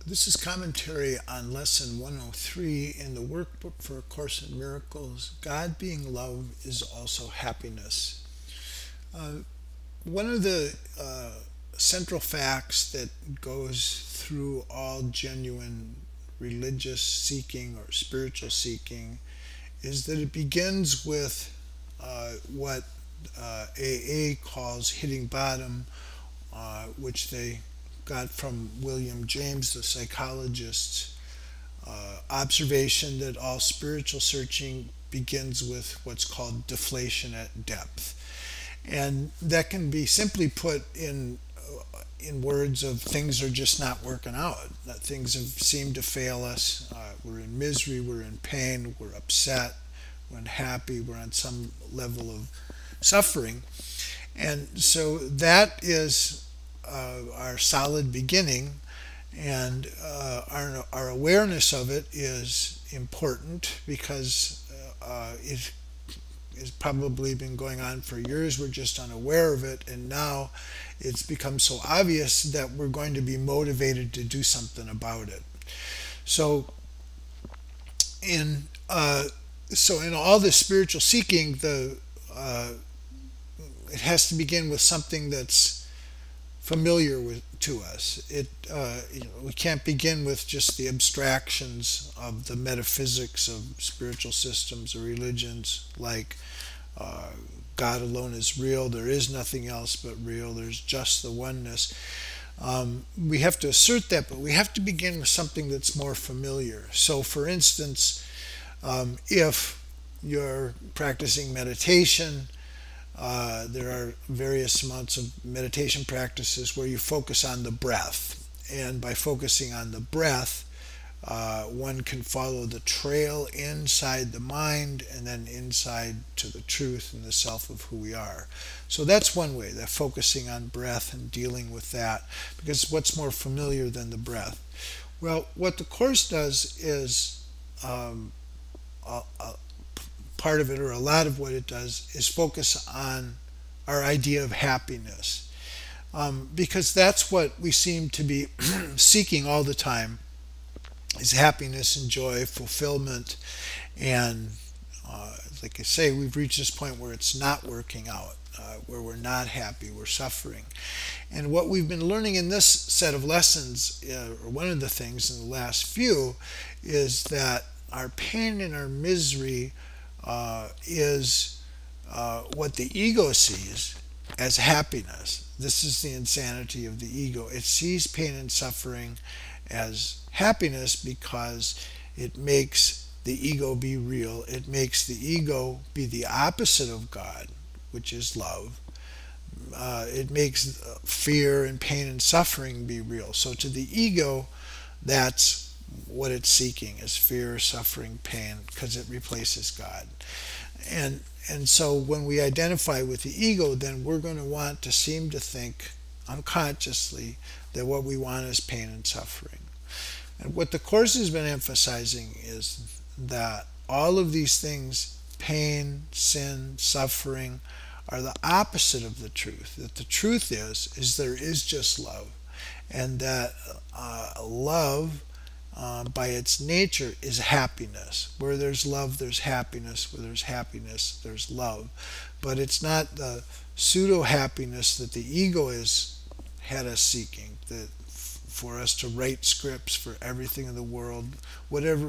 This is commentary on Lesson 103 in the Workbook for A Course in Miracles. God being love is also happiness. One of the central facts that goes through all genuine religious seeking or spiritual seeking is that it begins with what AA calls hitting bottom, which they got from William James, the psychologist's observation that all spiritual searching begins with what's called deflation at depth. And that can be simply put in words of things are just not working out. That things have seemed to fail us. We're in misery, we're in pain, we're upset, we're unhappy, we're on some level of suffering. And so that is our solid beginning, and our awareness of it is important because it has probably been going on for years. We're just unaware of it, and now it's become so obvious that we're going to be motivated to do something about it. So in all this spiritual seeking, it has to begin with something that's familiar to us. We can't begin with just the abstractions of the metaphysics of spiritual systems or religions, like God alone is real, there is nothing else but real, there's just the oneness. We have to assert that, but we have to begin with something that's more familiar. So for instance, if you're practicing meditation, there are various amounts of meditation practices where you focus on the breath. And by focusing on the breath, one can follow the trail inside the mind and then inside to the truth and the self of who we are. So that's one way, that focusing on breath and dealing with that, because what's more familiar than the breath? Well, what the Course does is part of it, or a lot of what it does, is focus on our idea of happiness, because that's what we seem to be seeking all the time, is happiness and joy, fulfillment. And like I say, we've reached this point where it's not working out, where we're not happy, we're suffering. And what we've been learning in this set of lessons, or one of the things in the last few, is that our pain and our misery is what the ego sees as happiness. This is the insanity of the ego. It sees pain and suffering as happiness because it makes the ego be real. It makes the ego be the opposite of God, which is love. It makes fear and pain and suffering be real. So to the ego, that's what it's seeking, is fear, suffering, pain, because it replaces God. And so when we identify with the ego, then we're going to want to seem to think unconsciously that what we want is pain and suffering. And what the Course has been emphasizing is that all of these things, pain, sin, suffering, are the opposite of the truth. That the truth is there is just love, and that love, by its nature, is happiness. Where there's love, there's happiness. Where there's happiness, there's love. But it's not the pseudo-happiness that the ego has had us seeking, that for us to write scripts for everything in the world, whatever,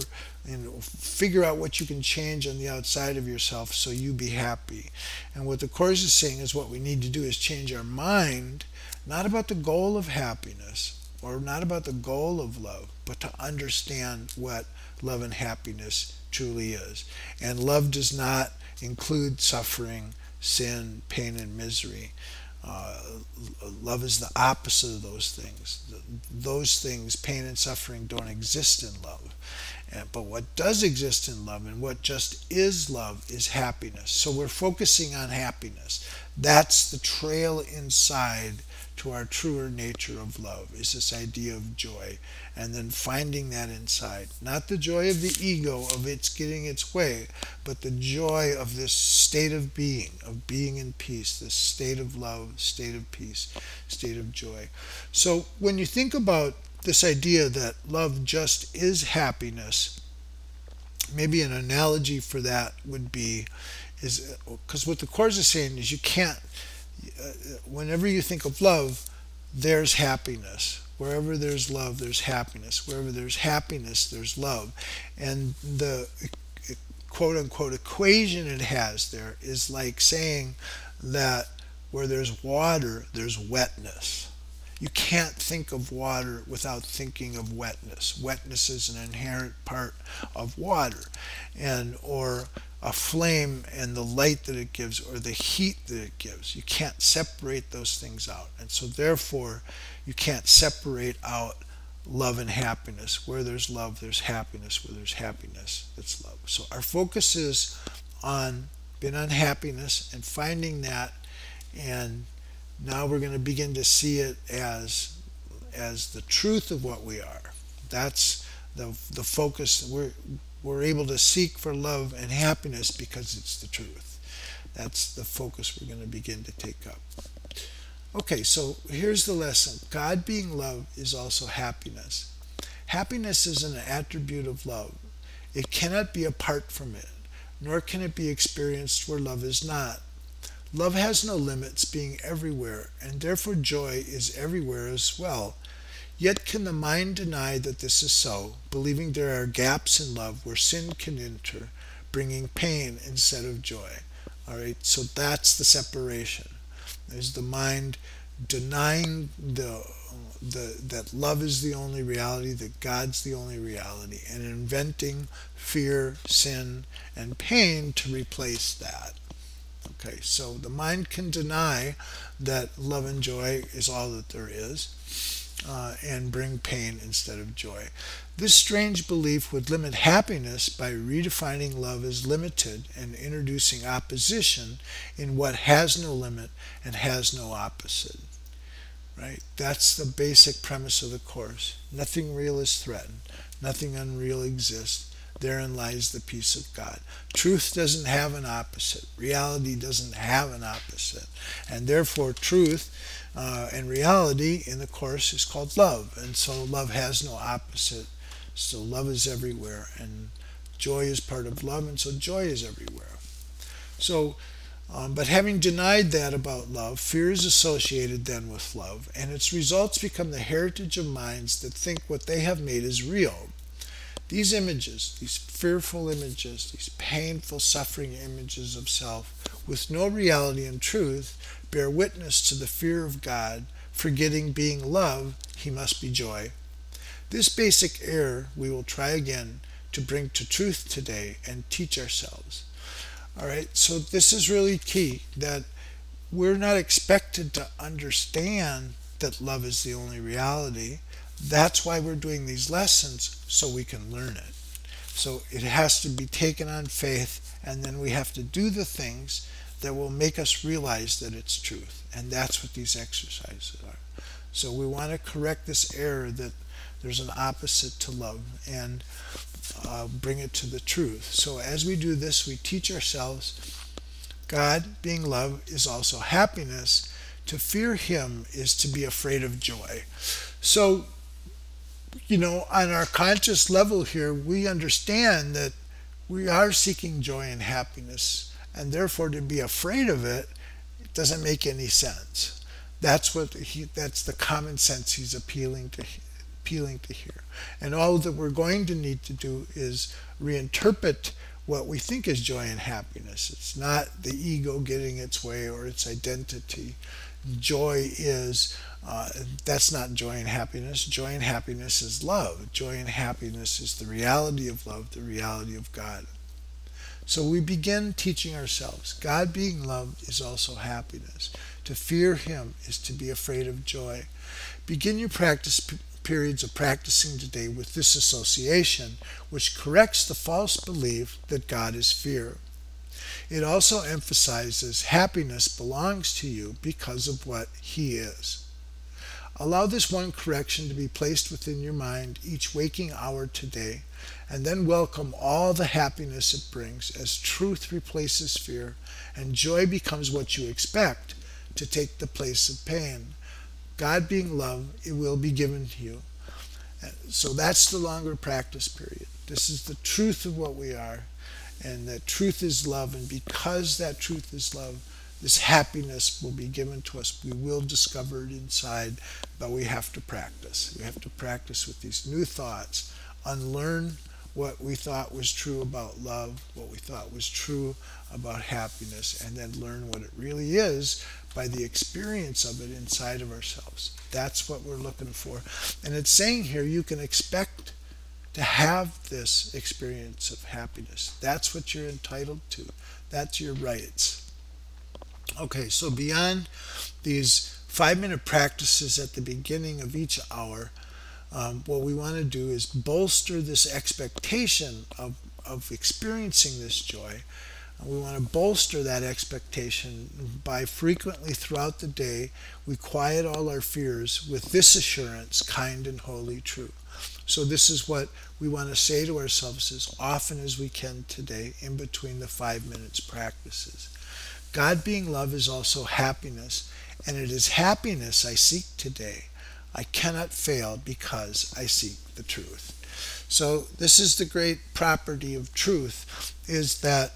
figure out what you can change on the outside of yourself so you be happy. And what the Course is saying is what we need to do is change our mind, not about the goal of happiness, or not about the goal of love, but to understand what love and happiness truly is. And love does not include suffering, sin, pain, and misery. Love is the opposite of those things. Those things, pain and suffering, don't exist in love. But what does exist in love, and what just is love, is happiness. So we're focusing on happiness. That's the trail inside to our truer nature of love, is this idea of joy. And then finding that inside. Not the joy of the ego, of its getting its way, but the joy of this state of being in peace, this state of love, state of peace, state of joy. So when you think about this idea that love just is happiness, maybe an analogy for that would be is because what the Course is saying is you can't, whenever you think of love, there's happiness. Wherever there's love, there's happiness. Wherever there's happiness, there's love. And the quote unquote equation it has there is like saying that where there's water, there's wetness. You can't think of water without thinking of wetness. Wetness is an inherent part of water, and or a flame and the light that it gives or the heat that it gives. You can't separate those things out. And so therefore you can't separate out love and happiness. Where there's love, there's happiness. Where there's happiness, it's love. So our focus is on being on happiness and finding that, and now we're going to begin to see it as the truth of what we are. That's the focus. We're able to seek for love and happiness because it's the truth. That's the focus we're going to begin to take up. Okay, so here's the lesson. God being love is also happiness. Happiness is an attribute of love. It cannot be apart from it, nor can it be experienced where love is not. Love has no limits, being everywhere, and therefore joy is everywhere as well. Yet can the mind deny that this is so, believing there are gaps in love where sin can enter, bringing pain instead of joy. All right, so that's the separation. There's the mind denying that love is the only reality, that God's the only reality, and inventing fear, sin, and pain to replace that. Okay, so the mind can deny that love and joy is all that there is, and bring pain instead of joy. This strange belief would limit happiness by redefining love as limited and introducing opposition in what has no limit and has no opposite. Right? That's the basic premise of the Course. Nothing real is threatened. Nothing unreal exists. Therein lies the peace of God. Truth doesn't have an opposite. Reality doesn't have an opposite. And therefore truth and reality in the Course is called love. And so love has no opposite. So love is everywhere. And joy is part of love. And so joy is everywhere. So, but having denied that about love, fear is associated then with love. And its results become the heritage of minds that think what they have made is real. These images, these fearful images, these painful, suffering images of self, with no reality and truth, bear witness to the fear of God, forgetting being love, he must be joy. This basic error we will try again to bring to truth today and teach ourselves. All right, so this is really key, that we're not expected to understand that love is the only reality. That's why we're doing these lessons, so we can learn it. So it has to be taken on faith, and then we have to do the things that will make us realize that it's truth. And that's what these exercises are. So we want to correct this error that there's an opposite to love and bring it to the truth. So as we do this, we teach ourselves God, being love, is also happiness. To fear him is to be afraid of joy. So, on our conscious level here, we understand that we are seeking joy and happiness, and therefore to be afraid of it doesn't make any sense. That's the common sense he's appealing to here. And all that we're going to need to do is reinterpret what we think is joy and happiness. It's not the ego getting its way or its identity. Joy is, that's not joy and happiness. Joy and happiness is love. Joy and happiness is the reality of love, the reality of God. So we begin teaching ourselves, God being love is also happiness. To fear him is to be afraid of joy. Begin your practice periods of practicing today with this association, which corrects the false belief that God is fear. It also emphasizes happiness belongs to you because of what he is. Allow this one correction to be placed within your mind each waking hour today, and then welcome all the happiness it brings as truth replaces fear and joy becomes what you expect to take the place of pain. God being love, it will be given to you. So that's the longer practice period. This is the truth of what we are, and that truth is love. And because that truth is love, this happiness will be given to us. We will discover it inside, but we have to practice. We have to practice with these new thoughts, unlearn what we thought was true about love, what we thought was true about happiness, and then learn what it really is by the experience of it inside of ourselves. That's what we're looking for. And it's saying here you can expect to have this experience of happiness. That's what you're entitled to. That's your rights. Okay, so beyond these 5-minute practices at the beginning of each hour, what we want to do is bolster this expectation of experiencing this joy. We want to bolster that expectation by frequently throughout the day we quiet all our fears with this assurance, kind and wholly true. So this is what we want to say to ourselves as often as we can today in between the 5 minutes practices. God being love is also happiness, and it is happiness I seek today. I cannot fail because I seek the truth. So this is the great property of truth, is that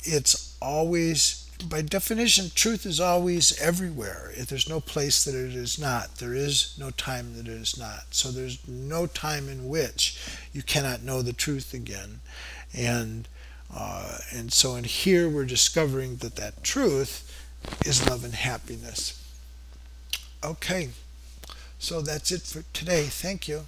it's always, by definition, truth is always everywhere. There's no place that it is not. There is no time that it is not. So there's no time in which you cannot know the truth again. And so in here we're discovering that that truth is love and happiness. Okay, so that's it for today. Thank you.